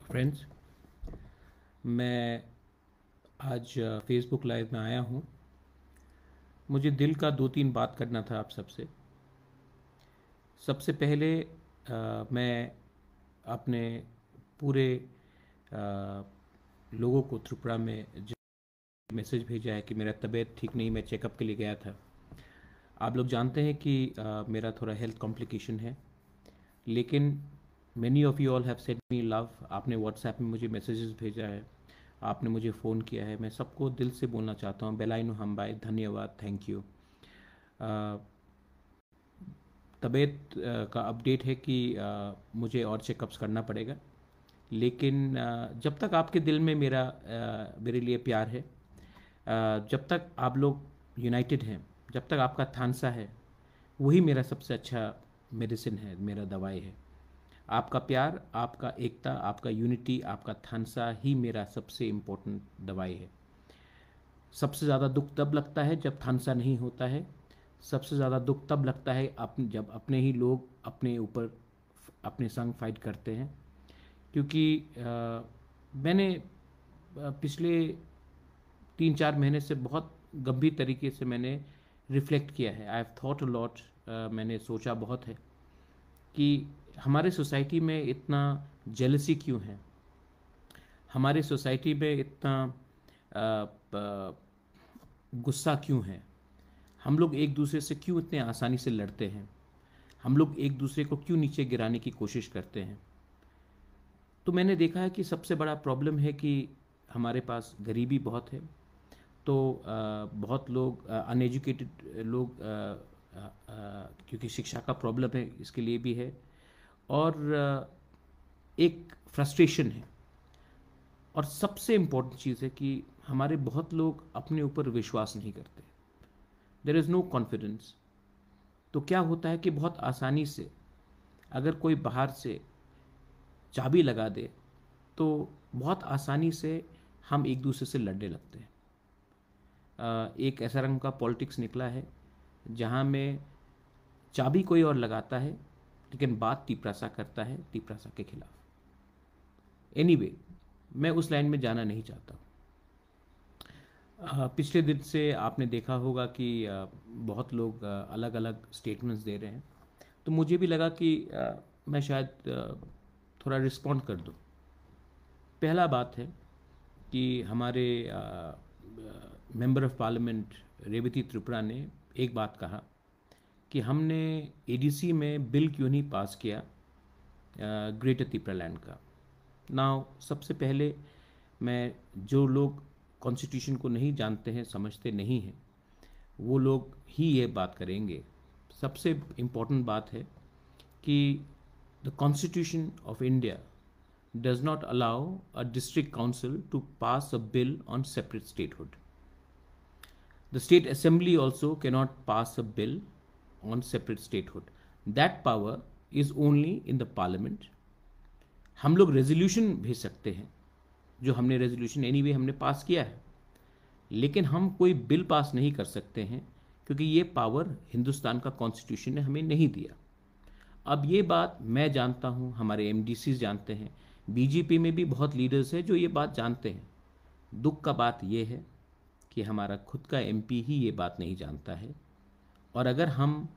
Friends, मैं आज Facebook live में आया हूँ। मुझे दिल का दो तीन बात करना था आप सबसे। सबसे पहले मैं अपने पूरे अ, लोगों को त्रिपुरा में जो मैसेज भेजा है कि मेरा तबीयत ठीक नहीं, मैं चेकअप के लिए गया था। आप लोग जानते हैं कि मेरा थोड़ा हेल्थ कॉम्प्लिकेशन है, लेकिन many of you all have sent me love. आपने व्हाट्सएप में मुझे मैसेजेस भेजा है, आपने मुझे फ़ोन किया है। मैं सबको दिल से बोलना चाहता हूँ, बेलाइनु हमबाई, धन्यवाद, थैंक यू। तबीयत का अपडेट है कि मुझे और चेकअप्स करना पड़ेगा, लेकिन जब तक आपके दिल में मेरे लिए प्यार है, जब तक आप लोग यूनाइटेड हैं, जब तक आपका थानसा है, वही मेरा सबसे अच्छा मेडिसिन है, मेरा दवाई है। आपका प्यार, आपका एकता, आपका यूनिटी, आपका थानसा ही मेरा सबसे इम्पोर्टेंट दवाई है। सबसे ज़्यादा दुख तब लगता है जब थानसा नहीं होता है। सबसे ज़्यादा दुख तब लगता है जब अपने ही लोग अपने ऊपर अपने संग फाइट करते हैं। क्योंकि मैंने पिछले 3-4 महीने से बहुत गंभीर तरीके से मैंने रिफ्लेक्ट किया है। I have thought a lot. मैंने सोचा बहुत है कि हमारे सोसाइटी में इतना जेलसी क्यों है, हमारी सोसाइटी में इतना गुस्सा क्यों है, हम लोग एक दूसरे से क्यों इतने आसानी से लड़ते हैं, हम लोग एक दूसरे को क्यों नीचे गिराने की कोशिश करते हैं। तो मैंने देखा है कि सबसे बड़ा प्रॉब्लम है कि हमारे पास गरीबी बहुत है। तो बहुत लोग अनएजुकेटेड लोग, क्योंकि शिक्षा का प्रॉब्लम है, इसके लिए भी है। और एक फ्रस्ट्रेशन है। और सबसे इम्पोर्टेंट चीज़ है कि हमारे बहुत लोग अपने ऊपर विश्वास नहीं करते। There is no confidence. तो क्या होता है कि बहुत आसानी से अगर कोई बाहर से चाबी लगा दे, तो बहुत आसानी से हम एक दूसरे से लड़ने लगते हैं। एक ऐसा रंग का पॉलिटिक्स निकला है जहाँ में चाबी कोई और लगाता है, लेकिन बात तिपरासा करता है तिपरासा के खिलाफ। एनीवे, मैं उस लाइन में जाना नहीं चाहता हूँ। पिछले दिन से आपने देखा होगा कि बहुत लोग अलग अलग स्टेटमेंट्स दे रहे हैं। तो मुझे भी लगा कि मैं शायद थोड़ा रिस्पॉन्ड कर दूं। पहला बात है कि हमारे member of parliament Revati Tripura ने एक बात कहा कि हमने एडीसी में बिल क्यों नहीं पास किया ग्रेटर त्रिपुरा लैंड का। नाउ सबसे पहले मैं, जो लोग कॉन्स्टिट्यूशन को नहीं जानते हैं, समझते नहीं हैं, वो लोग ही ये बात करेंगे। सबसे इम्पोर्टेंट बात है कि the constitution of India does not allow a district council to pass a bill on separate statehood. The state assembly also cannot pass a bill on separate statehood. That power is only in the parliament. हम लोग resolution भेज सकते हैं, जो हमने resolution anyway हमने पास किया है, लेकिन हम कोई बिल पास नहीं कर सकते हैं, क्योंकि ये पावर हिंदुस्तान का कॉन्स्टिट्यूशन ने हमें नहीं दिया। अब ये बात मैं जानता हूँ, हमारे एमडीसी जानते हैं, बीजेपी में भी बहुत लीडर्स हैं जो ये बात जानते हैं। दुख का बात यह है कि हमारा खुद का एमपी ही ये बात नहीं जानता है। और अगर हम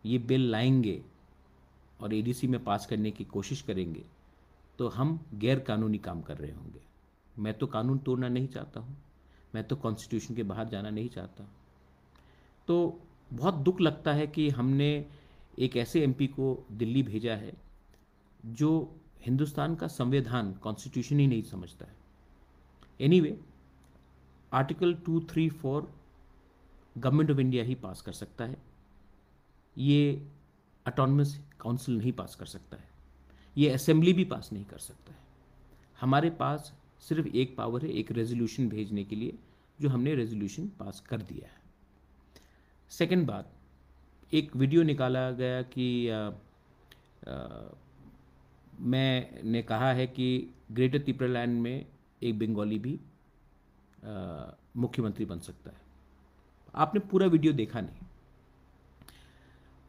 ये बिल लाएंगे और एडीसी में पास करने की कोशिश करेंगे, तो हम गैर कानूनी काम कर रहे होंगे। मैं तो कानून तोड़ना नहीं चाहता हूँ, मैं तो कॉन्स्टिट्यूशन के बाहर जाना नहीं चाहता। तो बहुत दुख लगता है कि हमने एक ऐसे एमपी को दिल्ली भेजा है जो हिंदुस्तान का संविधान, कॉन्स्टिट्यूशन ही नहीं समझता है। Anyway, article 234 government of India ही पास कर सकता है, ये ऑटोनमस काउंसिल नहीं पास कर सकता है, ये असेंबली भी पास नहीं कर सकता है। हमारे पास सिर्फ एक पावर है, एक रेजोल्यूशन भेजने के लिए, जो हमने रेजोल्यूशन पास कर दिया है। सेकंड बात, एक वीडियो निकाला गया कि मैंने कहा है कि ग्रेटर त्रिपुरा लैंड में एक बंगाली भी मुख्यमंत्री बन सकता है। आपने पूरा वीडियो देखा नहीं।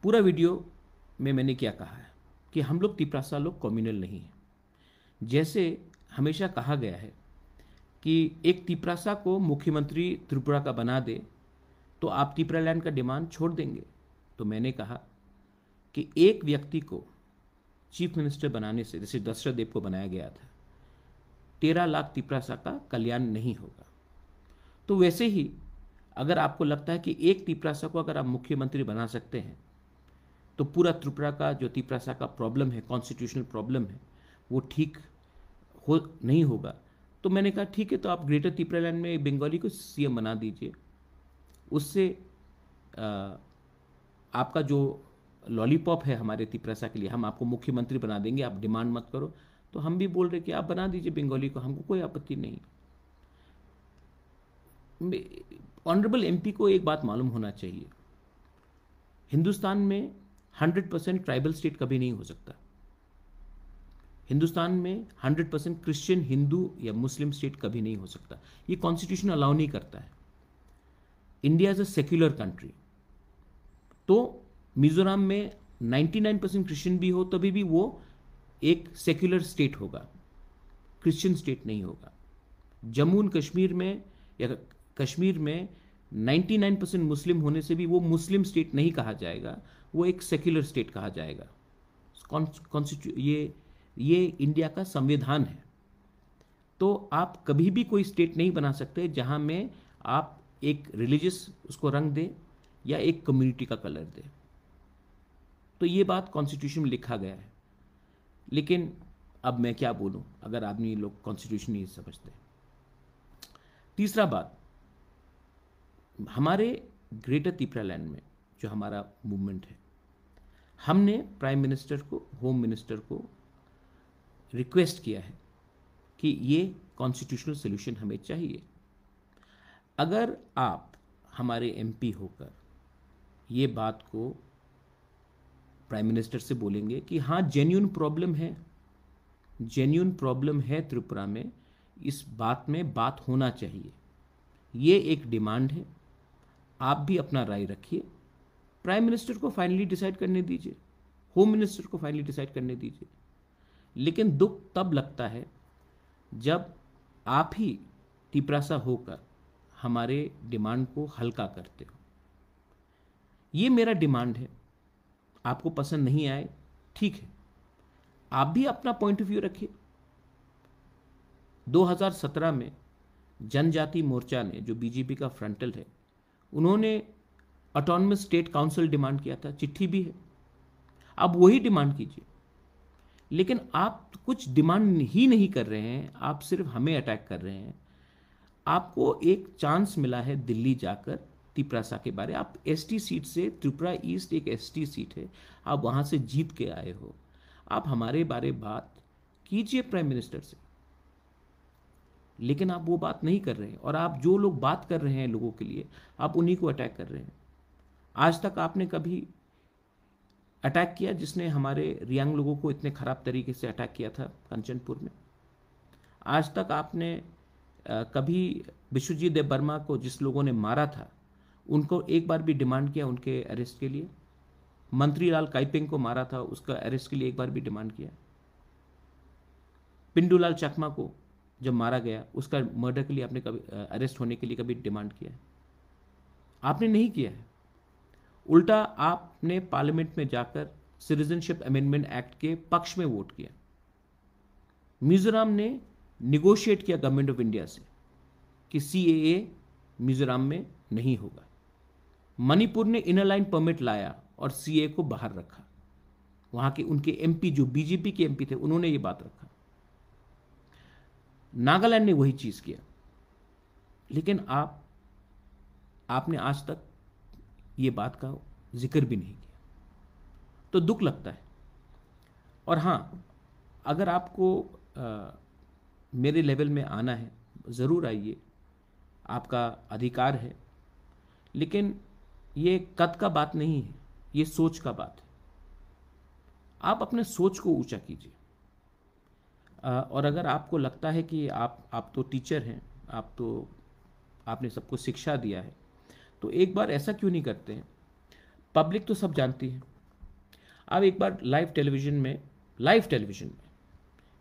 पूरा वीडियो में मैंने क्या कहा है कि हम लोग तिपरासा लोग कम्युनल नहीं हैं। जैसे हमेशा कहा गया है कि एक तिपरासा को मुख्यमंत्री त्रिपुरा का बना दे तो आप त्रिपुरा लैंड का डिमांड छोड़ देंगे। तो मैंने कहा कि एक व्यक्ति को चीफ मिनिस्टर बनाने से, जैसे दशरथ देव को बनाया गया था, 13 लाख तिपरासा का कल्याण नहीं होगा। तो वैसे ही अगर आपको लगता है कि एक तिपरासा को अगर आप मुख्यमंत्री बना सकते हैं तो पूरा त्रिपुरा का जो तिपरासा का प्रॉब्लम है, कॉन्स्टिट्यूशनल प्रॉब्लम है, वो ठीक हो नहीं होगा। तो मैंने कहा ठीक है, तो आप ग्रेटर त्रिपुरा लैंड में बंगाली को सीएम बना दीजिए, उससे आपका जो लॉलीपॉप है हमारे तिपरासा के लिए, हम आपको मुख्यमंत्री बना देंगे, आप डिमांड मत करो। तो हम भी बोल रहे कि आप बना दीजिए बंगाली को, हमको कोई आपत्ति नहीं। ऑनरेबल एमपी को एक बात मालूम होना चाहिए, हिंदुस्तान में 100% ट्राइबल स्टेट कभी नहीं हो सकता। हिंदुस्तान में 100% क्रिश्चियन, हिंदू या मुस्लिम स्टेट कभी नहीं हो सकता। ये कॉन्स्टिट्यूशन अलाउ नहीं करता है। India is a secular country. तो मिजोरम में 99% क्रिश्चियन भी हो तभी भी वो एक सेक्युलर स्टेट होगा, क्रिश्चियन स्टेट नहीं होगा। जम्मू एंड कश्मीर में या कश्मीर में 99% मुस्लिम होने से भी वो मुस्लिम स्टेट नहीं कहा जाएगा, वो एक सेक्युलर स्टेट कहा जाएगा। ये इंडिया का संविधान है। तो आप कभी भी कोई स्टेट नहीं बना सकते जहां में आप एक रिलीजियस उसको रंग दे या एक कम्युनिटी का कलर दे। तो ये बात कॉन्स्टिट्यूशन में लिखा गया है। लेकिन अब मैं क्या बोलूं अगर आदमी लोग कॉन्स्टिट्यूशन नहीं समझते। तीसरा बात, हमारे ग्रेटर त्रिपुरा लैंड में जो हमारा मूवमेंट है, हमने प्राइम मिनिस्टर को, होम मिनिस्टर को रिक्वेस्ट किया है कि ये कॉन्स्टिट्यूशनल सोल्यूशन हमें चाहिए। अगर आप हमारे एमपी होकर ये बात को प्राइम मिनिस्टर से बोलेंगे कि हाँ जेन्युइन प्रॉब्लम है त्रिपुरा में, इस बात में बात होना चाहिए, ये एक डिमांड है, आप भी अपना राय रखिए, प्राइम मिनिस्टर को फाइनली डिसाइड करने दीजिए, होम मिनिस्टर को फाइनली डिसाइड करने दीजिए। लेकिन दुख तब लगता है जब आप ही तिपरासा होकर हमारे डिमांड को हल्का करते हो। ये मेरा डिमांड है, आपको पसंद नहीं आए ठीक है, आप भी अपना पॉइंट ऑफ व्यू रखिए। 2017 में जनजाति मोर्चा ने, जो बीजेपी का फ्रंटल है, उन्होंने ऑटोनमस स्टेट काउंसिल डिमांड किया था, चिट्ठी भी है, आप वही डिमांड कीजिए। लेकिन आप कुछ डिमांड ही नहीं कर रहे हैं, आप सिर्फ हमें अटैक कर रहे हैं। आपको एक चांस मिला है दिल्ली जाकर तिपरासा के बारे, आप एसटी सीट से, त्रिपुरा ईस्ट एक एसटी सीट है, आप वहां से जीत के आए हो, आप हमारे बारे बात कीजिए प्राइम मिनिस्टर से। लेकिन आप वो बात नहीं कर रहे हैं, और आप जो लोग बात कर रहे हैं लोगों के लिए, आप उन्हीं को अटैक कर रहे हैं। आज तक आपने कभी अटैक किया जिसने हमारे रियांग लोगों को इतने खराब तरीके से अटैक किया था कंचनपुर में? आज तक आपने कभी विश्वजीत देव वर्मा को, जिस लोगों ने मारा था, उनको एक बार भी डिमांड किया उनके अरेस्ट के लिए? मंत्री लाल काइपिंग को मारा था, उसका अरेस्ट के लिए एक बार भी डिमांड किया? पिंडूलाल चकमा को जब मारा गया, उसका मर्डर के लिए आपने कभी, अरेस्ट होने के लिए कभी डिमांड किया है? आपने नहीं किया है। उल्टा आपने पार्लियामेंट में जाकर सिटीजनशिप अमेंडमेंट एक्ट के पक्ष में वोट किया। मिजोरम ने निगोशिएट किया गवर्नमेंट ऑफ इंडिया से कि सीएए मिजोरम में नहीं होगा। मणिपुर ने इनर लाइन परमिट लाया और सीए को बाहर रखा। वहां के उनके एमपी, जो बीजेपी के एमपी थे, उन्होंने ये बात रखा। नागालैंड ने वही चीज किया। लेकिन आपने आज तक ये बात का जिक्र भी नहीं किया, तो दुख लगता है। और हां, अगर आपको मेरे लेवल में आना है, ज़रूर आइए, आपका अधिकार है। लेकिन ये कद का बात नहीं है, ये सोच का बात है। आप अपने सोच को ऊंचा कीजिए। और अगर आपको लगता है कि आप तो टीचर हैं, आपने सबको शिक्षा दिया है, तो एक बार ऐसा क्यों नहीं करते हैं? पब्लिक तो सब जानती है। आप एक बार लाइव टेलीविजन में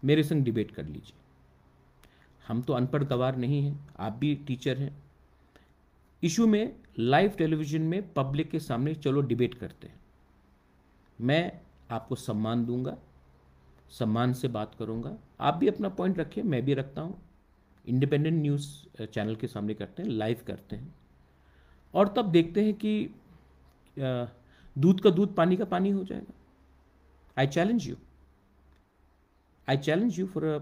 मेरे संग डिबेट कर लीजिए। हम तो अनपढ़ गवार नहीं हैं, आप भी टीचर हैं। इशू में लाइव टेलीविजन में पब्लिक के सामने चलो डिबेट करते हैं। मैं आपको सम्मान दूंगा, सम्मान से बात करूंगा, आप भी अपना पॉइंट रखिए, मैं भी रखता हूं। इंडिपेंडेंट न्यूज़ चैनल के सामने करते हैं, लाइव करते हैं, और तब देखते हैं कि दूध का दूध पानी का पानी हो जाएगा। I challenge you for a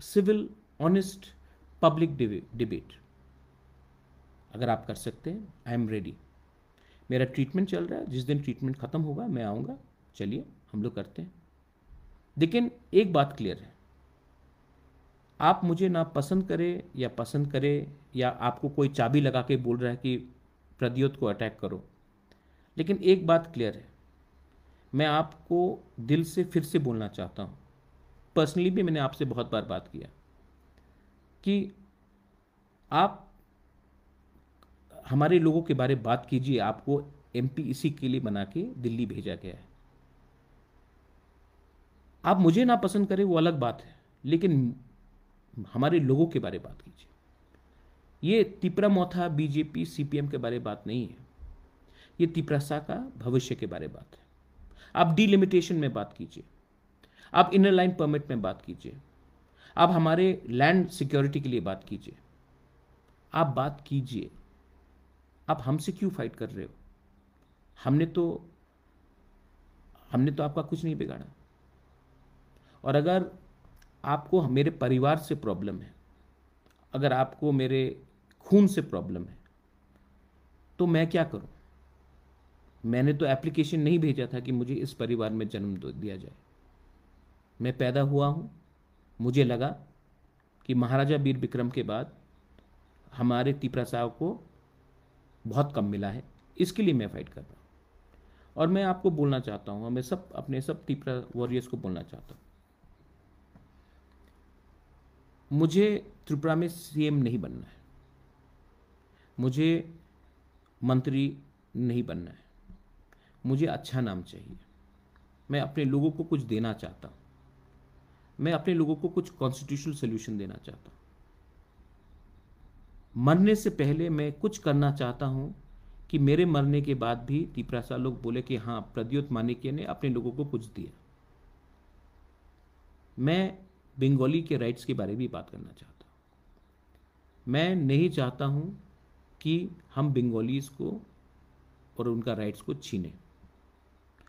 civil honest public debate. अगर आप कर सकते हैं, आई एम रेडी। मेरा ट्रीटमेंट चल रहा है, जिस दिन ट्रीटमेंट खत्म होगा मैं आऊँगा, चलिए हम लोग करते हैं। लेकिन एक बात क्लियर है, आप मुझे ना पसंद करें या पसंद करें, या आपको कोई चाबी लगा के बोल रहा है कि प्रद्योत को अटैक करो, लेकिन एक बात क्लियर है, मैं आपको दिल से फिर से बोलना चाहता हूँ। पर्सनली भी मैंने आपसे बहुत बार बात किया कि आप हमारे लोगों के बारे में बात कीजिए। आपको एमपी इसी के लिए बना के दिल्ली भेजा गया है। आप मुझे ना पसंद करें वो अलग बात है, लेकिन हमारे लोगों के बारे में बात कीजिए। ये तिपरामोथा बीजेपी सीपीएम के बारे में बात नहीं है, ये तिपरासा का भविष्य के बारे में बात है। आप डिलिमिटेशन में बात कीजिए, आप इनर लाइन परमिट में बात कीजिए, आप हमारे लैंड सिक्योरिटी के लिए बात कीजिए, आप बात कीजिए। आप हमसे क्यों फाइट कर रहे हो? हमने तो आपका कुछ नहीं बिगाड़ा। और अगर आपको मेरे परिवार से प्रॉब्लम है, अगर आपको मेरे खून से प्रॉब्लम है, तो मैं क्या करूं? मैंने तो एप्लीकेशन नहीं भेजा था कि मुझे इस परिवार में जन्म दिया जाए। मैं पैदा हुआ हूं, मुझे लगा कि महाराजा वीर विक्रम के बाद हमारे तिपरासाव को बहुत कम मिला है, इसके लिए मैं फाइट कर रहा हूँ। और मैं आपको बोलना चाहता हूँ, मैं सब अपने सब तिपरा वॉरियर्स को बोलना चाहता हूँ, मुझे त्रिपुरा में सीएम नहीं बनना है, मुझे मंत्री नहीं बनना है, मुझे अच्छा नाम चाहिए। मैं अपने लोगों को कुछ देना चाहता हूँ, मैं अपने लोगों को कुछ कॉन्स्टिट्यूशनल सोल्यूशन देना चाहता हूँ। मरने से पहले मैं कुछ करना चाहता हूँ कि मेरे मरने के बाद भी तिपरासा लोग बोले कि हाँ, प्रद्योत माणिक्य ने अपने लोगों को कुछ दिया। मैं बंगाली के राइट्स के बारे में भी बात करना चाहता हूँ। मैं नहीं चाहता हूँ कि हम बंगालीज को और उनका राइट्स को छीने।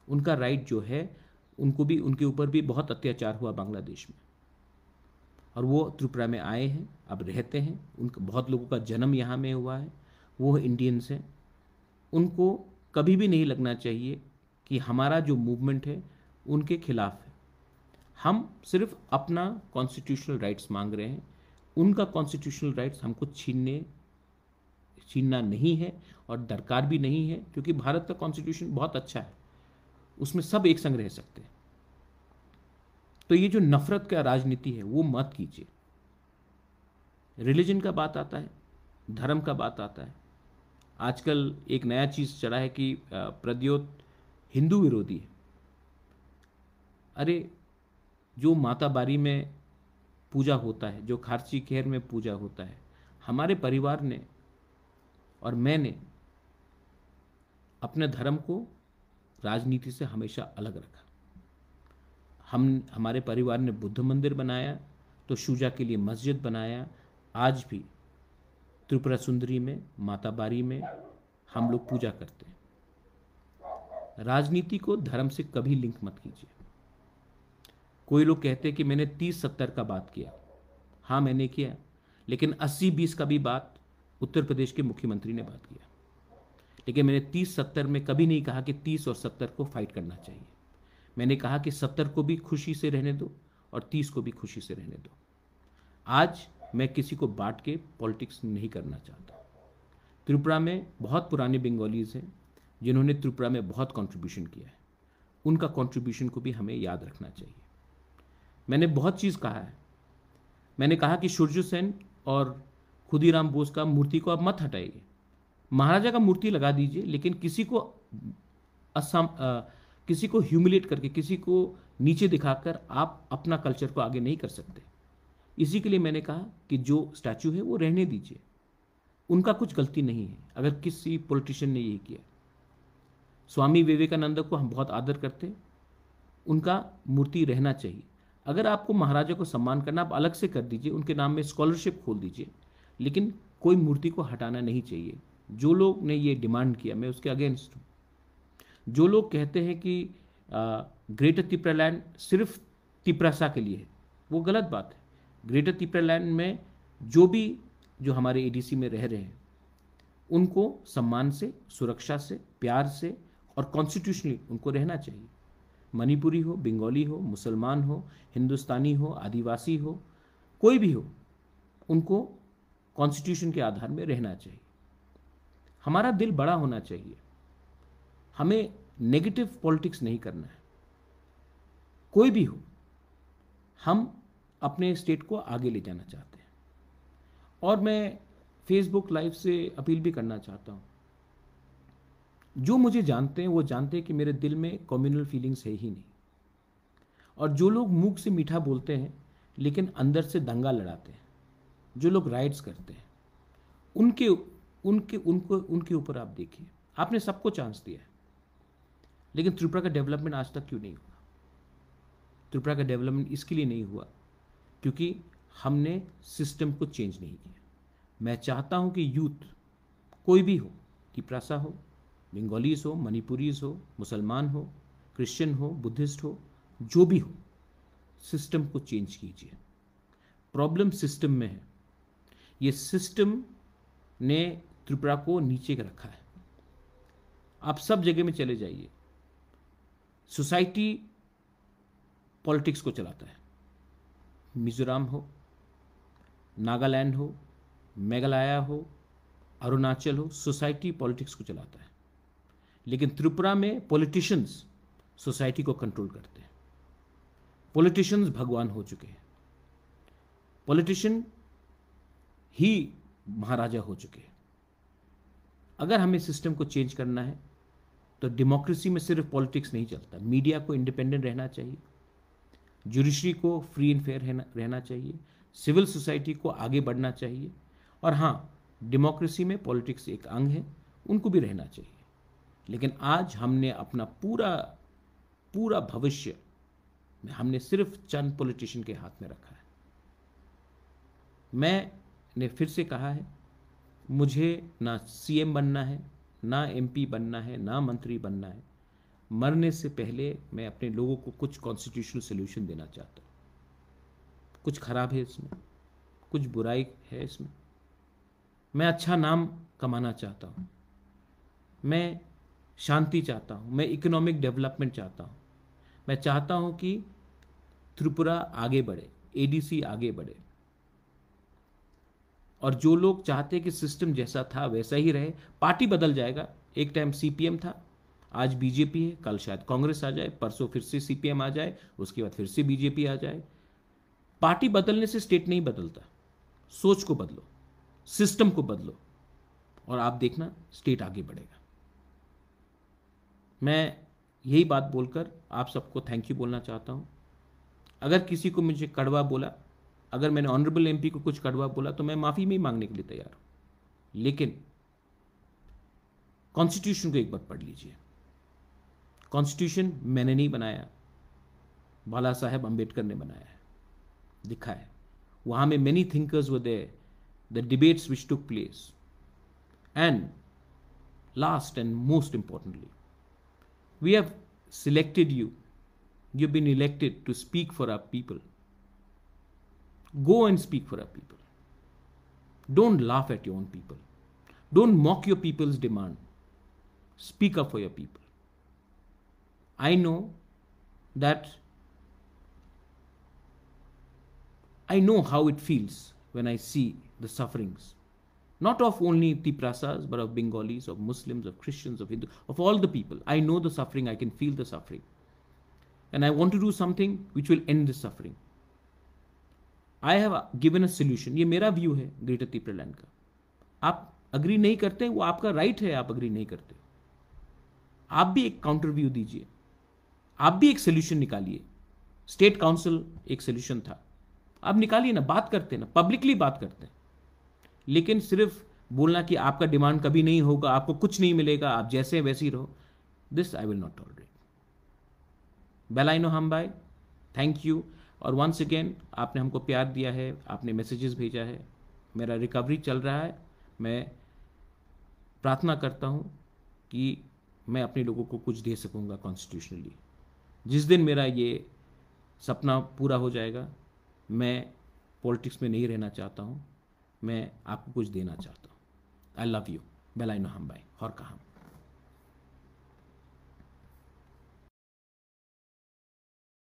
उनका राइट जो है, उनको भी, उनके ऊपर भी बहुत अत्याचार हुआ बांग्लादेश में, और वो त्रिपुरा में आए हैं, अब रहते हैं। उनका बहुत लोगों का जन्म यहाँ में हुआ है, वो इंडियंस हैं। उनको कभी भी नहीं लगना चाहिए कि हमारा जो मूवमेंट है उनके खिलाफ है। हम सिर्फ अपना कॉन्स्टिट्यूशनल राइट्स मांग रहे हैं, उनका कॉन्स्टिट्यूशनल राइट्स हमको छीनना नहीं है और दरकार भी नहीं है, क्योंकि भारत का कॉन्स्टिट्यूशन बहुत अच्छा है, उसमें सब एक संग रह सकते हैं। तो ये जो नफरत का राजनीति है वो मत कीजिए। रिलीजन का बात आता है, धर्म का बात आता है। आजकल एक नया चीज चला है कि प्रद्योत हिंदू विरोधी है। अरे, जो माता बारी में पूजा होता है, जो खारची खेर में पूजा होता है, हमारे परिवार ने और मैंने अपने धर्म को राजनीति से हमेशा अलग रखा। हमारे परिवार ने बुद्ध मंदिर बनाया, तो शुजा के लिए मस्जिद बनाया। आज भी त्रिपुरा सुंदरी में, माता बारी में हम लोग पूजा करते हैं। राजनीति को धर्म से कभी लिंक मत कीजिए। कोई लोग कहते हैं कि मैंने 30-70 का बात किया। हाँ, मैंने किया, लेकिन 80-20 का भी बात उत्तर प्रदेश के मुख्यमंत्री ने बात किया। लेकिन मैंने 30-70 में कभी नहीं कहा कि 30 और 70 को फाइट करना चाहिए। मैंने कहा कि 70 को भी खुशी से रहने दो और 30 को भी खुशी से रहने दो। आज मैं किसी को बांट के पॉलिटिक्स नहीं करना चाहता। त्रिपुरा में बहुत पुराने बंगालीज हैं जिन्होंने त्रिपुरा में बहुत कंट्रीब्यूशन किया है, उनका कंट्रीब्यूशन को भी हमें याद रखना चाहिए। मैंने बहुत चीज़ कहा है। मैंने कहा कि सूर्य सेन और खुदीराम बोस का मूर्ति को आप मत हटाइए, महाराजा का मूर्ति लगा दीजिए, लेकिन किसी को ह्यूमिलेट करके, किसी को नीचे दिखाकर आप अपना कल्चर को आगे नहीं कर सकते। इसी के लिए मैंने कहा कि जो स्टैचू है वो रहने दीजिए, उनका कुछ गलती नहीं है अगर किसी पॉलिटिशियन ने यही किया। स्वामी विवेकानंद को हम बहुत आदर करते हैं, उनका मूर्ति रहना चाहिए। अगर आपको महाराजा को सम्मान करना, आप अलग से कर दीजिए, उनके नाम में स्कॉलरशिप खोल दीजिए, लेकिन कोई मूर्ति को हटाना नहीं चाहिए। जो लोग ने ये डिमांड किया, मैं उसके अगेंस्ट हूँ। जो लोग कहते हैं कि ग्रेटर तिपरालैंड सिर्फ तिपरासा के लिए है, वो गलत बात है। ग्रेटर तिपरालैंड में जो हमारे एडीसी में रह रहे हैं, उनको सम्मान से, सुरक्षा से, प्यार से और कॉन्स्टिट्यूशनली उनको रहना चाहिए। मणिपुरी हो, बंगाली हो, मुसलमान हो, हिंदुस्तानी हो, आदिवासी हो, कोई भी हो, उनको कॉन्स्टिट्यूशन के आधार में रहना चाहिए। हमारा दिल बड़ा होना चाहिए, हमें नेगेटिव पॉलिटिक्स नहीं करना है। कोई भी हो, हम अपने स्टेट को आगे ले जाना चाहते हैं। और मैं फेसबुक लाइव से अपील भी करना चाहता हूँ, जो मुझे जानते हैं वो जानते हैं कि मेरे दिल में कम्युनल फीलिंग्स है ही नहीं। और जो लोग मुख से मीठा बोलते हैं लेकिन अंदर से दंगा लड़ाते हैं, जो लोग राइट्स करते हैं, उनके ऊपर आप देखिए। आपने सबको चांस दिया है, लेकिन त्रिपुरा का डेवलपमेंट आज तक क्यों नहीं हुआ? त्रिपुरा का डेवलपमेंट इसके लिए नहीं हुआ क्योंकि हमने सिस्टम को चेंज नहीं किया। मैं चाहता हूं कि यूथ, कोई भी हो, तिपरासा हो, बंगालीज हो, मणिपुरीज हो, मुसलमान हो, क्रिश्चियन हो, बुद्धिस्ट हो, जो भी हो, सिस्टम को चेंज कीजिए। प्रॉब्लम सिस्टम में है। ये सिस्टम ने त्रिपुरा को नीचे रखा है। आप सब जगह में चले जाइए, सोसाइटी पॉलिटिक्स को चलाता है। मिजोरम हो, नागालैंड हो, मेघालय हो, अरुणाचल हो, सोसाइटी पॉलिटिक्स को चलाता है। लेकिन त्रिपुरा में पॉलिटिशियंस सोसाइटी को कंट्रोल करते हैं। पॉलिटिशियंस भगवान हो चुके हैं, पॉलिटिशियन ही महाराजा हो चुके हैं। अगर हमें सिस्टम को चेंज करना है तो डेमोक्रेसी में सिर्फ पॉलिटिक्स नहीं चलता। मीडिया को इंडिपेंडेंट रहना चाहिए, जुडिशरी को फ्री एंड फेयर रहना चाहिए, सिविल सोसाइटी को आगे बढ़ना चाहिए, और हाँ, डेमोक्रेसी में पॉलिटिक्स एक अंग है, उनको भी रहना चाहिए। लेकिन आज हमने अपना पूरा भविष्य हमने सिर्फ चंद पॉलिटिशियन के हाथ में रखा है। मैंने फिर से कहा है, मुझे ना सीएम बनना है, ना एमपी बनना है, ना मंत्री बनना है। मरने से पहले मैं अपने लोगों को कुछ कॉन्स्टिट्यूशनल सोल्यूशन देना चाहता हूँ। कुछ खराब है इसमें, कुछ बुराई है इसमें। मैं अच्छा नाम कमाना चाहता हूँ, मैं शांति चाहता हूँ, मैं इकोनॉमिक डेवलपमेंट चाहता हूँ। मैं चाहता हूँ कि त्रिपुरा आगे बढ़े, एडीसी आगे बढ़े। और जो लोग चाहते हैं कि सिस्टम जैसा था वैसा ही रहे, पार्टी बदल जाएगा। एक टाइम सीपीएम था, आज बीजेपी है, कल शायद कांग्रेस आ जाए, परसों फिर से सीपीएम आ जाए, उसके बाद फिर से बीजेपी आ जाए। पार्टी बदलने से स्टेट नहीं बदलता। सोच को बदलो, सिस्टम को बदलो, और आप देखना स्टेट आगे बढ़ेगा। मैं यही बात बोलकर आप सबको थैंक यू बोलना चाहता हूं। अगर किसी को मुझे कड़वा बोला, अगर मैंने ऑनरेबल एमपी को कुछ कड़वा बोला, तो मैं माफी में ही मांगने के लिए तैयार हूं। लेकिन कॉन्स्टिट्यूशन को एक बार पढ़ लीजिए। कॉन्स्टिट्यूशन मैंने नहीं बनाया, बाला साहेब अंबेडकर ने बनाया है, लिखा है। वहां में many thinkers were there, the debates which took place, and last and most importantly, we have selected you. You've been elected to speak for our people. Go and speak for our people. Don't laugh at your own people. Don't mock your people's demand. Speak up for your people. I know that I know how it feels when I see the sufferings, not of only Tiprasas, but of Bengalis, of Muslims, of Christians, of Hindus, of all the people. I know the suffering, I can feel the suffering. And I want to do something which will end this suffering. I have given a solution. ये मेरा view है greater तिपरालैंड का। आप agree नहीं करते, वो आपका right है, आप अग्री नहीं करते। आप भी एक काउंटर व्यू दीजिए, आप भी एक सोल्यूशन निकालिए। स्टेट काउंसिल एक सोल्यूशन था, आप निकालिए ना, बात करते हैं ना, पब्लिकली बात करते हैं। लेकिन सिर्फ बोलना कि आपका डिमांड कभी नहीं होगा, आपको कुछ नहीं मिलेगा, आप जैसे हैं वैसे ही रहो, this I will not tolerate. बेलाइनो हम भाई, थैंक यू। और वंस अगेन आपने हमको प्यार दिया है, आपने मैसेजेस भेजा है, मेरा रिकवरी चल रहा है। मैं प्रार्थना करता हूँ कि मैं अपने लोगों को कुछ दे सकूँगा कॉन्स्टिट्यूशनली। जिस दिन मेरा ये सपना पूरा हो जाएगा, मैं पॉलिटिक्स में नहीं रहना चाहता हूँ, मैं आपको कुछ देना चाहता हूँ। I love you. बेलाइनो हम भाई, और कहा